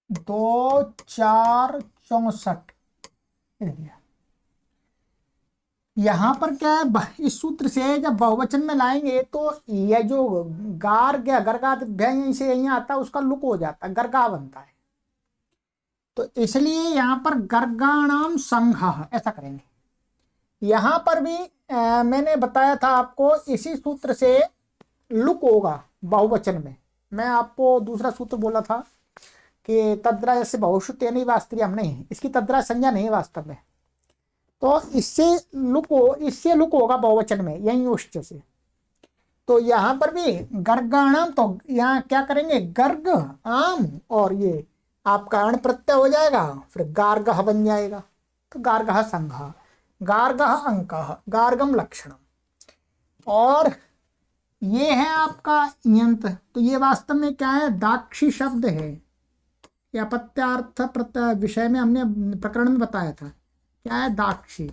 दो चार चौसठ। यहां पर क्या है, इस सूत्र से जब बहुवचन में लाएंगे तो यह जो गार्ग्य गर्गाभ्य यहीं से यहीं आता है, उसका लुक हो जाता है, गर्गा बनता है, तो इसलिए यहां पर गर्गाणाम संघः ऐसा करेंगे। यहां पर भी मैंने बताया था आपको, इसी सूत्र से लुक होगा बहुवचन में। मैं आपको दूसरा सूत्र बोला था कि तद्रा जैसे बहुषु तेन वास्त्रियम, नहीं, इसकी तद्रा संज्ञा नहीं वास्तव में, तो इससे लुक होगा बहुवचन में यही उष्ट से। तो यहां पर भी गर्गाणाम, तो यहाँ क्या करेंगे, गर्ग आम, और ये आपका अण प्रत्यय हो जाएगा, फिर गार्गः बन जाएगा, तो गार्गः संघः गार्गः अंकः गार्गम लक्षणम। और ये है आपका यंत, तो ये वास्तव में क्या है, दाक्षी शब्द है, या प्रत्यार्थ प्रत्यय विषय में हमने प्रकरण में बताया था, क्या है, दाक्षी,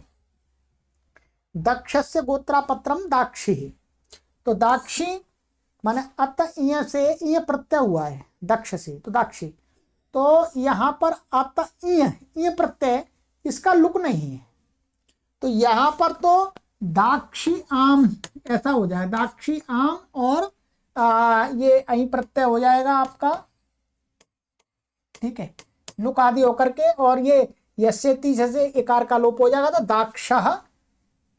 दक्षस्य गोत्रापत्रम दाक्षी, तो दाक्षी माने अत इय से इय प्रत्यय हुआ है दक्ष से, तो दाक्षी, तो यहां पर अत इय प्रत्यय, इसका लुक नहीं है, तो यहां पर तो दाक्षी आम ऐसा हो जाए, दाक्षी आम, और ये अहीं प्रत्यय हो जाएगा आपका, ठीक है, लुक आदि होकर के, और ये यस्य तीस से एकार का लोप हो जाएगा, तो दाक्षः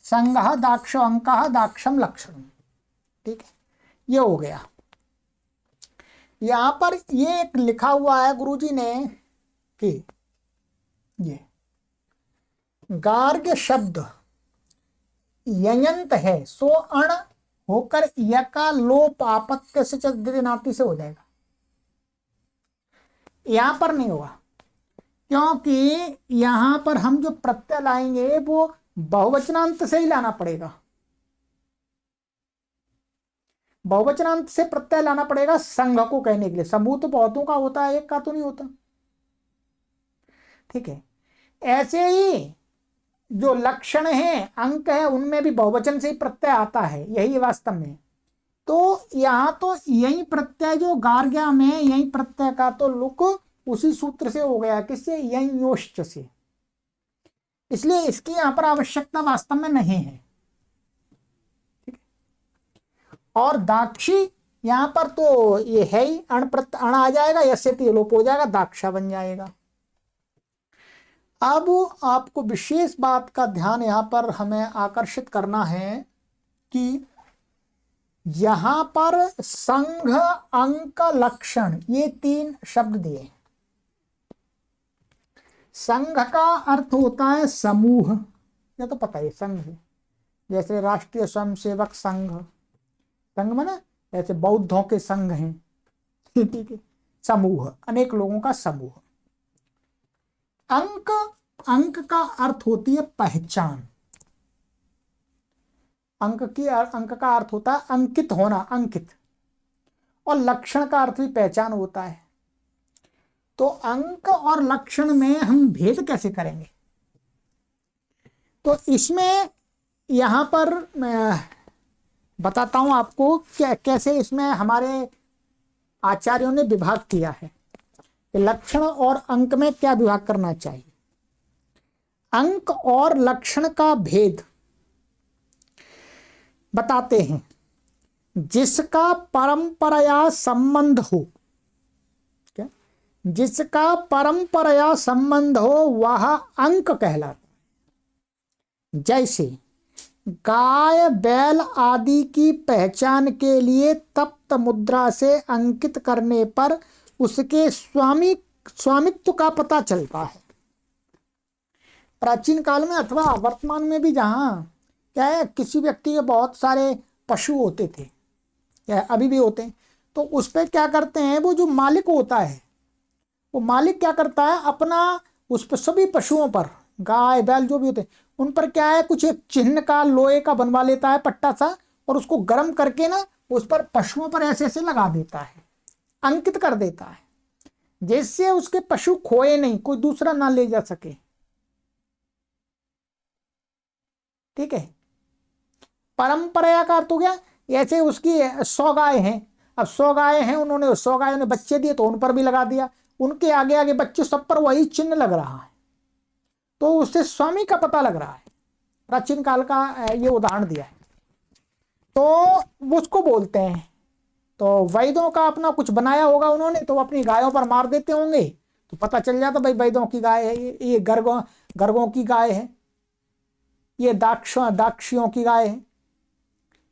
संघः दाक्षो अंकः दाक्षम लक्षणम, ठीक है, ये हो गया। यहां पर ये एक लिखा हुआ है गुरुजी ने कि ये गार्ग्य शब्द ययंत है, सो अण होकर य का लोप आपत्य से नाती से हो जाएगा, यहां पर नहीं होगा, क्योंकि यहां पर हम जो प्रत्यय लाएंगे वो बहुवचनांत से ही लाना पड़ेगा, बहुवचनांत से प्रत्यय लाना पड़ेगा संघ को कहने के लिए। समूह तो बहुतों का होता है, एक का तो नहीं होता, ठीक है। ऐसे ही जो लक्षण है, अंक है, उनमें भी बहुवचन से ही प्रत्यय आता है, यही वास्तव में तो यहाँ तो यही प्रत्यय जो गार्ग्या में यही प्रत्यय का तो लुक उसी सूत्र से हो गया, किससे, यही योश्च से, इसलिए इसकी यहां पर आवश्यकता वास्तव में नहीं है। ठीक है, और दाक्षी यहां पर तो ये है ही, अण आ जाएगा, यस्य लोप हो जाएगा, दाक्षा बन जाएगा। अब आपको विशेष बात का ध्यान यहां पर हमें आकर्षित करना है कि यहां पर संघ, अंक, लक्षण, ये 3 शब्द दिए। संघ का अर्थ होता है समूह, ये तो पता है संघ, जैसे राष्ट्रीय स्वयंसेवक संघ, संघ माने जैसे बौद्धों के संघ हैं, ठीक है, समूह, अनेक लोगों का समूह। अंक, अंक का अर्थ होती है पहचान, अंक का अर्थ होता है अंकित होना, अंकित, और लक्षण का अर्थ भी पहचान होता है। तो अंक और लक्षण में हम भेद कैसे करेंगे, तो इसमें यहां पर मैं बताता हूं आपको कैसे इसमें हमारे आचार्यों ने विभाग किया है कि लक्षण और अंक में क्या विभाग करना चाहिए। अंक और लक्षण का भेद बताते हैं, जिसका परंपराया संबंध हो, क्या, जिसका परंपराया संबंध हो वह अंक कहलाता है। जैसे गाय, बैल आदि की पहचान के लिए तप्त मुद्रा से अंकित करने पर उसके स्वामित्व का पता चलता है। प्राचीन काल में अथवा वर्तमान में भी जहाँ क्या है, किसी व्यक्ति के बहुत सारे पशु होते थे या अभी भी होते हैं, तो उस पर क्या करते हैं, वो जो मालिक होता है, वो मालिक क्या करता है, अपना उस पर सभी पशुओं पर, गाय बैल जो भी होते हैं उन पर क्या है, कुछ एक चिन्ह का लोहे का बनवा लेता है पट्टा सा, और उसको गर्म करके ना उस पर पशुओं पर ऐसे ऐसे लगा देता है, अंकित कर देता है, जिससे उसके पशु खोए नहीं, कोई दूसरा ना ले जा सके। ठीक है, परंपरा का अर्थ हो गया, ऐसे उसकी 100 गाय हैं, अब 100 गाय हैं, उन्होंने 100 गायों ने बच्चे दिए तो उन पर भी लगा दिया, उनके आगे आगे बच्चे सब पर वही चिन्ह लग रहा है, तो उससे स्वामी का पता लग रहा है। प्राचीन काल का ये उदाहरण दिया है, तो उसको बोलते हैं। तो वैदों का अपना कुछ बनाया होगा उन्होंने, तो अपनी गायों पर मार देते होंगे, तो पता चल जाता भाई वैदों की गाय है, ये गर्गों की गाय है, ये दाक्षियों की गाय है,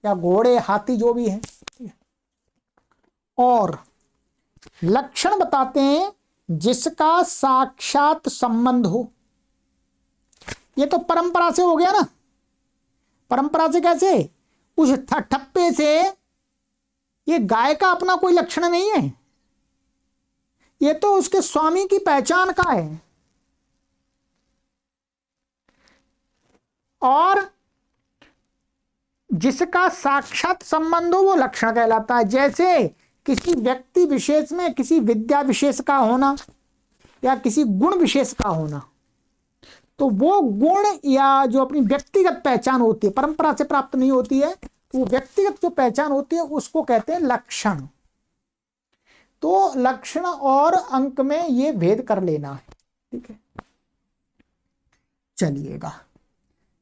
या घोड़े हाथी जो भी है। और लक्षण बताते हैं, जिसका साक्षात संबंध हो। ये तो परंपरा से हो गया ना, परंपरा से कैसे, उस ठप्पे से, ये गाय का अपना कोई लक्षण नहीं है, ये तो उसके स्वामी की पहचान का है। और जिसका साक्षात संबंध हो वो लक्षण कहलाता है। जैसे किसी व्यक्ति विशेष में किसी विद्या विशेष का होना या किसी गुण विशेष का होना, तो वो गुण या जो अपनी व्यक्तिगत पहचान होती है, परंपरा से प्राप्त नहीं होती है, तो वो व्यक्तिगत जो पहचान होती है उसको कहते हैं लक्षण। तो लक्षण और अंक में ये भेद कर लेना है। ठीक है, चलिएगा,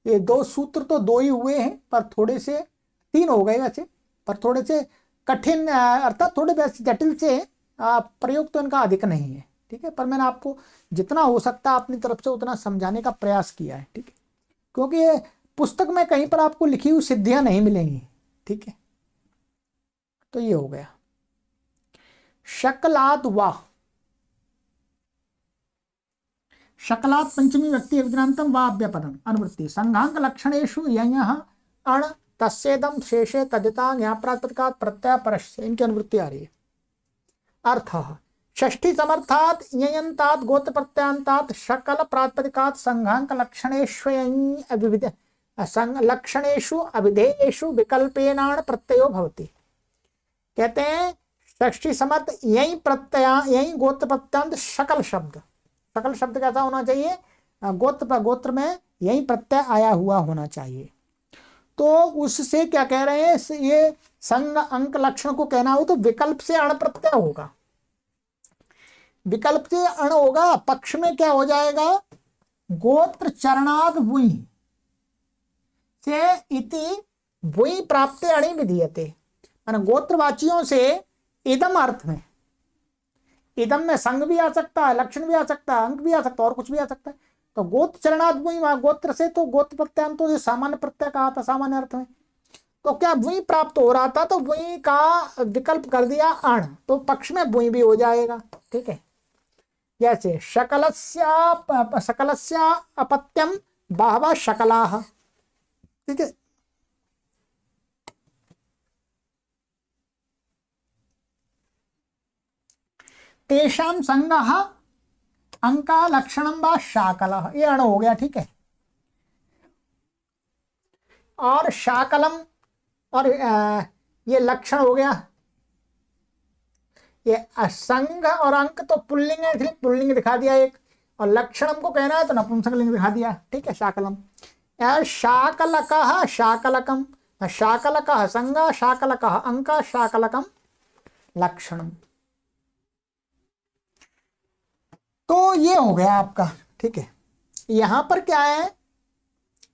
ये 2 सूत्र तो 2 ही हुए हैं, पर थोड़े से 3 हो गए वैसे, पर थोड़े से कठिन अर्थात थोड़े वैसे जटिल से प्रयोग तो इनका अधिक नहीं है। ठीक है, पर मैंने आपको जितना हो सकता अपनी तरफ से उतना समझाने का प्रयास किया है। ठीक है, क्योंकि ये पुस्तक में कहीं पर आपको लिखी हुई सिद्धियां नहीं मिलेंगी। ठीक है, तो ये हो गया शकलात वाह, शकलात पंचमी व्यक्ति अभिद्रांतम वाव्यपदम अनुवृत्ति संघांक लक्षणेषु यः अण तस्येदम शेषे तदिता ज्ञाप्रातिपदिकात् प्रत्यय परस्य, इनकी अनुवृत्ति आ रही है। अर्थ षष्ठी समर्थात ययंतात् गोत्र प्रत्ययांतात् शकल प्रातिपदिकात् संघांक लक्षणेषु अभिधेयेषु विकल्पेनाण प्रत्ययो भवति। कहते हैं षष्ठी समर्थ यही प्रत्यय, यही गोत्र प्रत्यांत शकल शब्द, सकल शब्द कैसा होना चाहिए, गोत्र में यही प्रत्यय आया हुआ होना चाहिए। तो उससे क्या कह रहे हैं, ये संग अंक लक्षण को कहना हो तो विकल्प से अण प्रत्यय होगा। विकल्प से अण होगा, पक्ष में क्या हो जाएगा, गोत्र चरणाद वुई से इति वुई प्राप्ते अणि विधीयते, माने गोत्रवाचियों से इदम अर्थ में, इदम में संग भी आ सकता है, लक्षण भी आ सकता है, अंक भी आ सकता है और कुछ भी आ सकता है। तो गोत्र चरणाद वुई, गोत्र से तो गोत्र प्रत्यय तो सामान्य प्रत्यय कहा था सामान्य अर्थ में, तो क्या वुई प्राप्त हो रहा था तो वुई का विकल्प कर दिया अण, तो पक्ष में वुई भी हो जाएगा। ठीक है, जैसे सकलस्य अपत्यम बहवः शकलाः। ठीक है, तेषां संगः अंका लक्षणम व शाकलः, ये अण हो गया। ठीक है, और शाकलम और ये लक्षण हो गया। ये असंग और अंक तो पुल्लिंग है, इसलिए पुल्लिंग दिखा दिया एक, और लक्षणम को कहना है तो नपुंसकलिंग दिखा दिया। ठीक है, शाकलम। शाकलकः शाकलकम, शाकलकः संग, शाकलकः अंक, शाकलकम लक्षणम। तो ये हो गया आपका। ठीक है, यहां पर क्या है,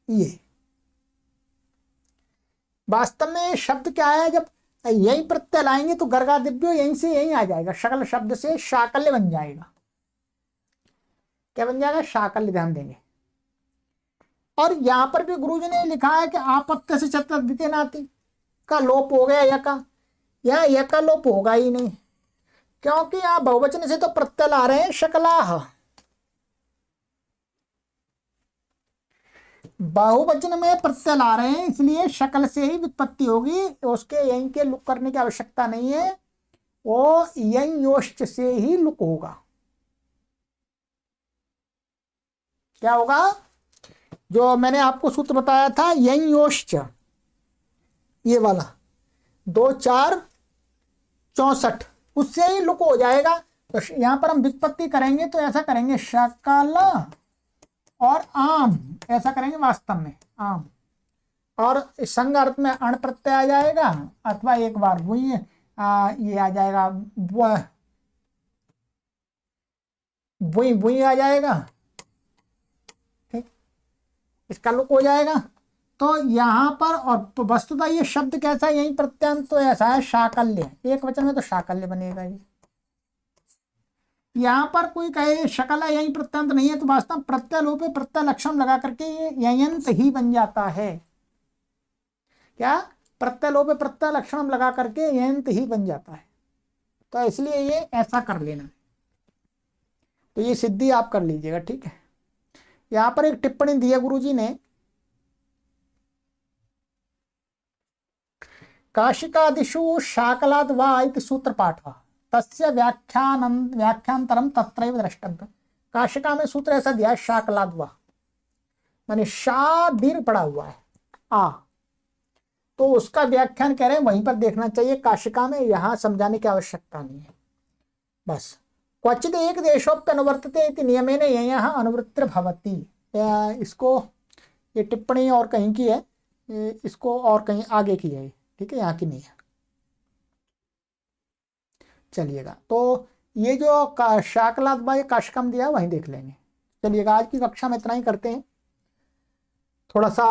ये वास्तव में शब्द क्या है, जब यही प्रत्यय लाएंगे तो गर्गा दिव्यो यहीं से यहीं आ जाएगा, शकल शब्द से शाकल्य बन जाएगा। क्या बन जाएगा, शाकल्य, ध्यान देंगे। और यहां पर भी गुरुजी ने लिखा है कि आपत्य से चतुर्द्वितीय नाति का लोप हो गया, यका, यहाँ यका लोप होगा ही नहीं, क्योंकि यहाँ बहुवचन से तो प्रत्यय ला रहे हैं शकलाह, बहुवचन में प्रत्यय ला रहे हैं, इसलिए शकल से ही व्युत्पत्ति होगी, उसके यहीं के लुक करने की आवश्यकता नहीं है, वो यं योश्च से ही लुक होगा। क्या होगा, जो मैंने आपको सूत्र बताया था यं योश्च, ये वाला 2 4 64, उससे ही लुक हो जाएगा। तो यहां पर हम व्युत्पत्ति करेंगे तो ऐसा करेंगे, शकल और आम, ऐसा करेंगे वास्तव में आम, और संग अर्थ में अण प्रत्यय आ जाएगा, अथवा एक बार वही ये आ जाएगा, वही वही आ जाएगा। ठीक, इसका लुक हो जाएगा। तो यहाँ पर, और वस्तुतः ये शब्द कैसा है, यही प्रत्यांत तो ऐसा है शाकल्य, एक वचन में तो शाकल्य बनेगा ये। यहाँ पर कोई कहे शकल है यही प्रत्यंत नहीं है, तो वास्तव प्रत्यय लोप पे प्रत्यय लक्षण लगा करके ये ययंत ही बन जाता है। क्या, प्रत्यय लोप पे प्रत्यय लक्षण लगा करके ययंत ही बन जाता है, तो इसलिए ये ऐसा कर लेना। तो ये सिद्धि आप कर लीजिएगा। ठीक है, यहाँ पर एक टिप्पणी दी है गुरुजी ने, काशिकादिषु शाकलाद् वा इति सूत्रपाठः तस्य व्याख्यांतरम तत्रैव द्रष्टव्य। काशिका में सूत्र ऐसा दिया है, शाकलाद् वा, माने शा दीर्घ पड़ा हुआ है आ, तो उसका व्याख्यान कह रहे हैं वहीं पर देखना चाहिए काशिका में, यहां समझाने की आवश्यकता नहीं है। बस क्वचित एक देशोप्य अनुवर्तते इति नियमेन ययः अनुवृत्तिर भवति। इसको, ये टिप्पणी और कहीं की है, इसको और कहीं आगे की है। ठीक है, यहाँ की नहीं है। चलिएगा, तो ये जो शाकलाद् वा काशिका दिया वहीं देख लेंगे। चलिएगा, आज की कक्षा में इतना ही करते हैं। थोड़ा सा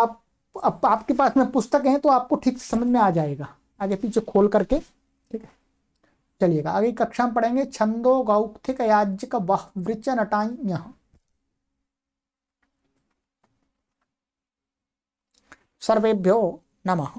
आपके पास में पुस्तक है तो आपको ठीक से समझ में आ जाएगा, आगे पीछे खोल करके। ठीक है, चलिएगा, आगे कक्षा में पढ़ेंगे छंदो गौक्थिक याज्ञिक वह वृच नटान्य। सर्वेभ्यो नमः।